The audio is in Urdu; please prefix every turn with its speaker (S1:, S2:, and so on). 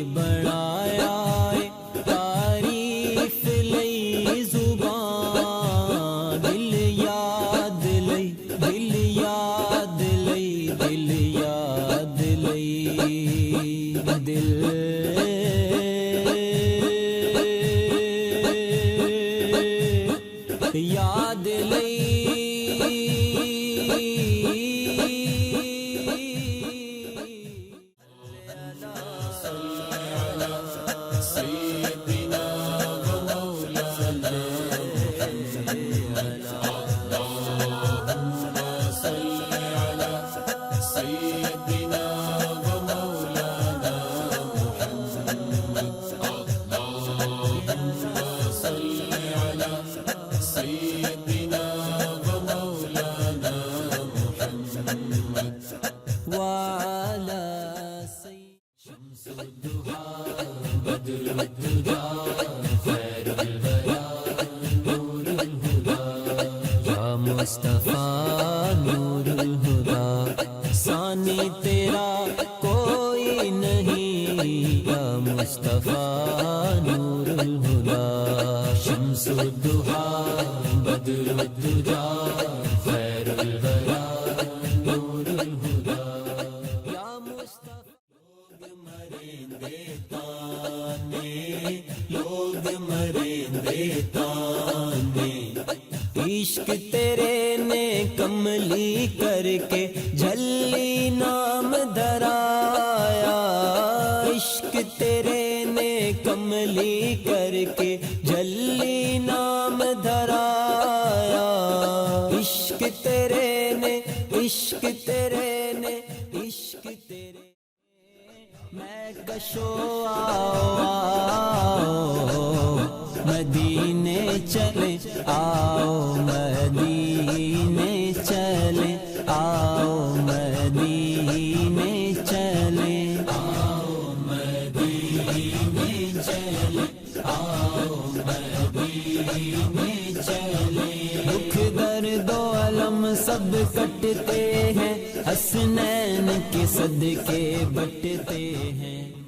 S1: بڑھایا تعریف لئی زبان دل یاد لئی دل یاد لئی دل یاد لئی دل یاد لئی مصطفیٰ نور الہدا ثانی تیرا کوئی نہیں یا مصطفیٰ نور الہدا شمس الضحیٰ بدر الدجا خیر الورا نور الہدا یا مصطفیٰ لوگ مریں دے تانے عشق تیرے نے کملی کر کے جھلی نام دھرایا عشق تیرے نے کملی کر کے جھلی نام دھرایا عشق تیرے نے عشق تیرے نے عشق تیرے میں کشو آؤ مدینے چلے آؤ مدینے چلے آؤ مدینے چلے آؤ مدینے چلے آؤ مدینے چلے دکھ درد و علم سب کٹتے ہیں حسنین کے صدقے بٹتے ہیں